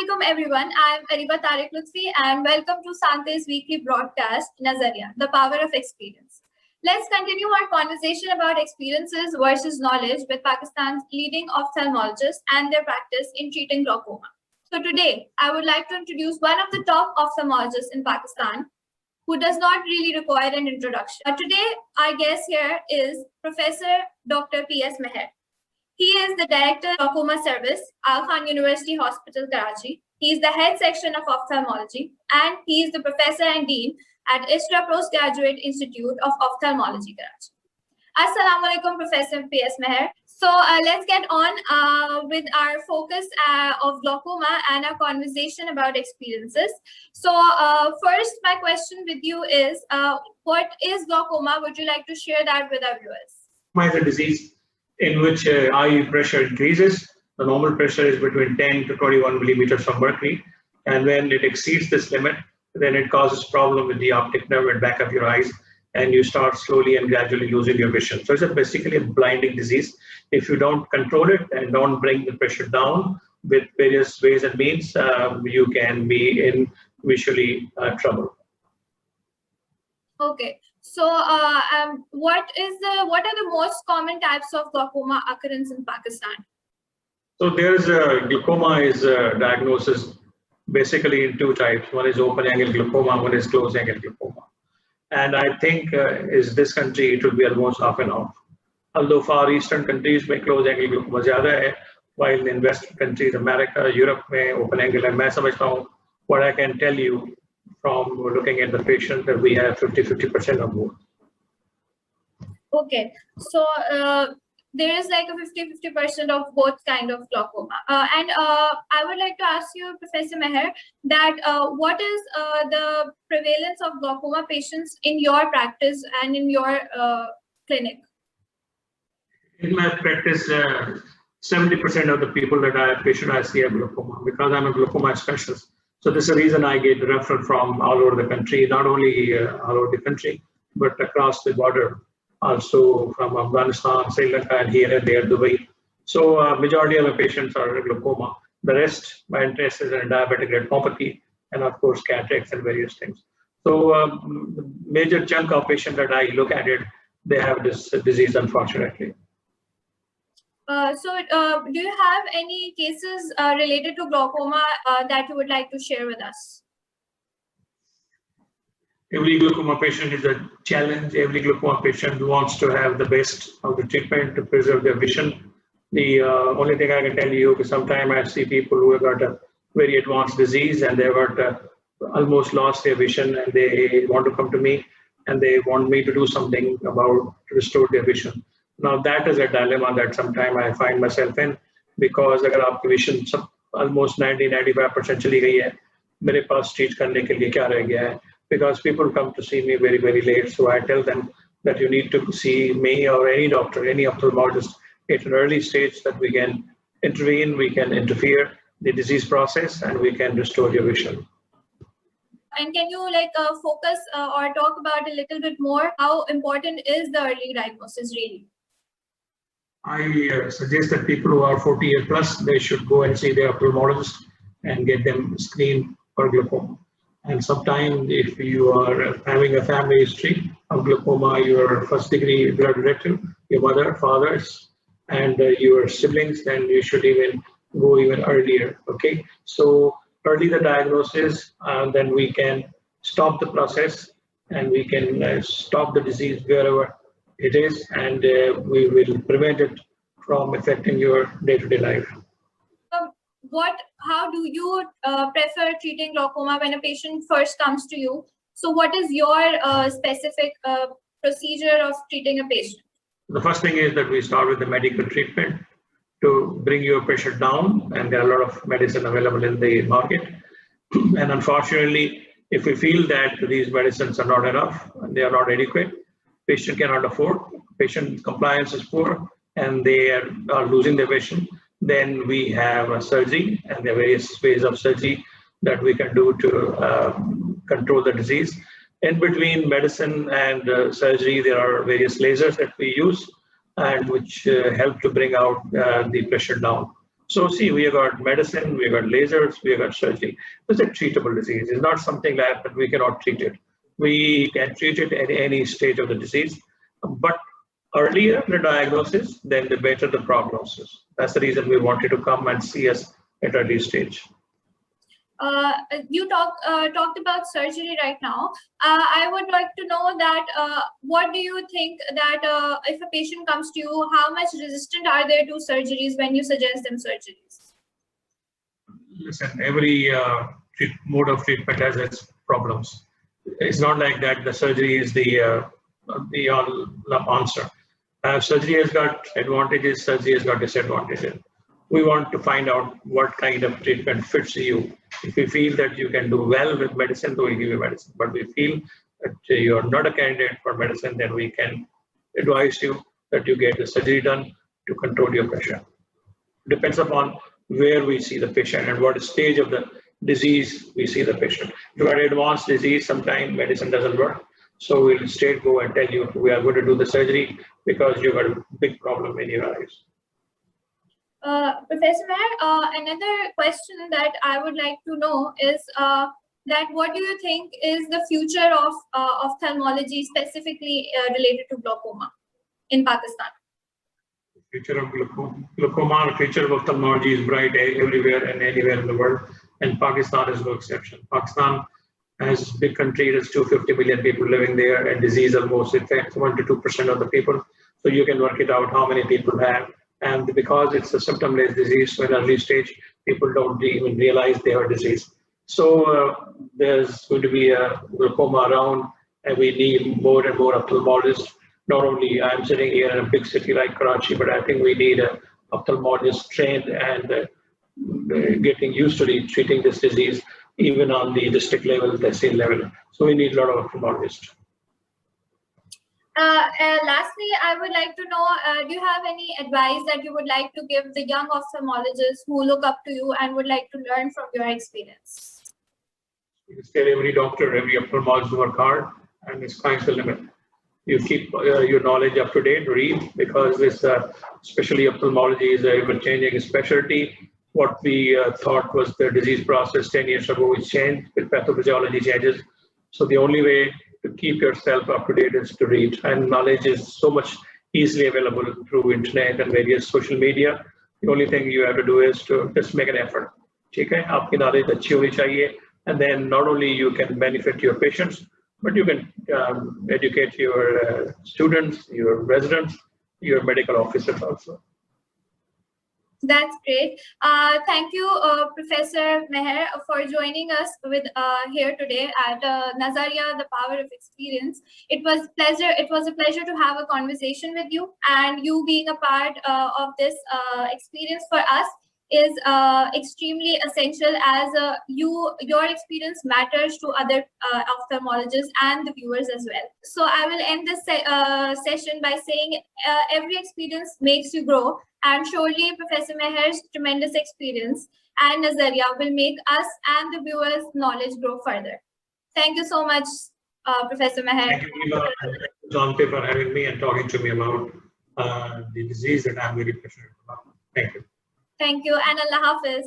Assalamualaikum everyone. I am Ariba Tariq Lutfi and welcome to Sante's weekly broadcast, Nazariya, the power of experience. Let's continue our conversation about experiences versus knowledge with Pakistan's leading ophthalmologists and their practice in treating glaucoma. So today, I would like to introduce one of the top ophthalmologists in Pakistan who does not really require an introduction. Today, our guest here is Professor Dr. P.S. Meher. He is the Director of Glaucoma Service, Al Khan University Hospital, Karachi. He is the Head Section of Ophthalmology, and he is the Professor and Dean at ISRA Postgraduate Institute of Ophthalmology, Karachi. Assalamualaikum, Professor P.S. Meher. So let's get on with our focus of glaucoma and our conversation about experiences. So first, my question with you is, what is glaucoma? Would you like to share that with our viewers? Glaucoma is a disease in which eye pressure increases. The normal pressure is between 10 to 21 millimeters of mercury. And when it exceeds this limit, then it causes problem with the optic nerve at back of your eyes, and you start slowly and gradually losing your vision. So it's basically a blinding disease. If you don't control it and don't bring the pressure down with various ways and means, you can be in visually trouble. Okay. So what are the most common types of glaucoma occurrence in Pakistan? So there's glaucoma is diagnosis basically in two types. One is open angle glaucoma, one is closed angle glaucoma. And I think is this country, it will be almost off and off. Although far eastern countries may close angle glaucoma zyada hai, while in western countries, America, Europe may open angle. And main samajhta hu, what I can tell you from looking at the patient that we have 50% or more. Okay, so there is like a 50% of both kind of glaucoma. And I would like to ask you, Professor Meher, that what is the prevalence of glaucoma patients in your practice and in your clinic? In my practice, 70% of the people that I patient I see have glaucoma, because I'm a glaucoma specialist. So this is the reason I get referral from all over the country, not only all over the country, but across the border, also from Afghanistan, Sri Lanka, and here and there, Dubai. So majority of the patients are glaucoma. The rest, my interest is in diabetic retinopathy, and of course, cataracts and various things. So the major chunk of patients that I look at it, they have this disease, unfortunately. So do you have any cases related to glaucoma that you would like to share with us? Every glaucoma patient is a challenge. Every glaucoma patient wants to have the best of the treatment to preserve their vision. The only thing I can tell you is sometimes I see people who have got a very advanced disease and they've got almost lost their vision, and they want to come to me and they want me to do something about to restore their vision. Now that is a dilemma that sometimes I find myself in, because अगर आपकी vision सब almost 90-95% चली गई है, मेरे पास treat करने के लिए क्या रह गया है? Because people come to see me very late, so I tell them that you need to see me or any doctor, any ophthalmologist at an early stage, that we can intervene, we can interfere the disease process, and we can restore your vision. And can you focus or talk about a little bit more how important is the early diagnosis really? I suggest that people who are 40 years plus, they should go and see their ophthalmologist and get them screened for glaucoma. And sometimes if you are having a family history of glaucoma, your first degree blood relative, your mother, fathers, and your siblings, then you should even go even earlier, okay? So early the diagnosis, then we can stop the process and we can stop the disease wherever it is, and we will prevent it from affecting your day-to-day life. How do you prefer treating glaucoma when a patient first comes to you? So what is your specific procedure of treating a patient? The first thing is that we start with the medical treatment to bring your pressure down, and there are a lot of medicine available in the market. And unfortunately, if we feel that these medicines are not enough, they are not adequate, patient cannot afford, patient compliance is poor, and they are losing their vision, then we have a surgery, and there are various ways of surgery that we can do to control the disease. In between medicine and surgery, there are various lasers that we use, and which help to bring out the pressure down. So see, we have got medicine, we have got lasers, we have got surgery. It's a treatable disease. It's not something that we cannot treat it. We can treat it at any stage of the disease, but earlier the diagnosis, then the better the prognosis. That's the reason we wanted to come and see us at early stage. You talked about surgery right now. I would like to know that what do you think that if a patient comes to you, how much resistant are they to surgeries when you suggest them surgeries? Listen, every mode of treatment has its problems. It's not like that the surgery is the answer. Surgery has got advantages, surgery has got disadvantages. We want to find out what kind of treatment fits you. If we feel that you can do well with medicine, then we give you medicine. But we feel that you're not a candidate for medicine, then we can advise you that you get the surgery done to control your pressure. Depends upon where we see the patient and what stage of the disease we see the patient. If you have advanced disease, sometimes medicine doesn't work. So we'll straight go and tell you we are going to do the surgery because you've got a big problem in your eyes. Professor Meher, another question that I would like to know is that what do you think is the future of ophthalmology, specifically related to glaucoma in Pakistan? The future of glaucoma, the future of ophthalmology is bright everywhere and anywhere in the world, and Pakistan is no exception. Pakistan has a big country, there's 250 million people living there, and disease almost affects 1 to 2% of the people. So you can work it out how many people have. And because it's a symptomless disease, so in early stage, people don't even realize they have a disease. So there's going to be a glaucoma around, and we need more and more ophthalmologists. Not only I'm sitting here in a big city like Karachi, but I think we need an ophthalmologist trained and getting used to treating this disease, even on the district level, the state level. So we need a lot of ophthalmologists. Lastly, I would like to know, do you have any advice that you would like to give the young ophthalmologists who look up to you and would like to learn from your experience? You tell every doctor, every ophthalmologist work hard, and the sky's the limit. You keep your knowledge up to date, read, because this, especially ophthalmology, is a ever-changing specialty. What we thought was the disease process 10 years ago is changed with pathophysiology changes. So the only way to keep yourself up to date is to read, and knowledge is so much easily available through internet and various social media. The only thing you have to do is to just make an effort. Okay, आपकी knowledge अच्छी होनी चाहिए, and then not only you can benefit your patients, but you can educate your students, your residents, your medical officers also. That's great. Thank you, Professor Meher, for joining us with here today at Nazaria, the Power of Experience. It was a pleasure to have a conversation with you, and you being a part of this experience for us is extremely essential, as your experience matters to other ophthalmologists and the viewers as well. So I will end this session by saying every experience makes you grow, and surely Professor Meher's tremendous experience and Nazaria will make us and the viewers' knowledge grow further. Thank you so much, Professor Meher. Thank you, John, for having me and talking to me about the disease that I'm very passionate about. Thank you. Thank you, and Allah Hafiz.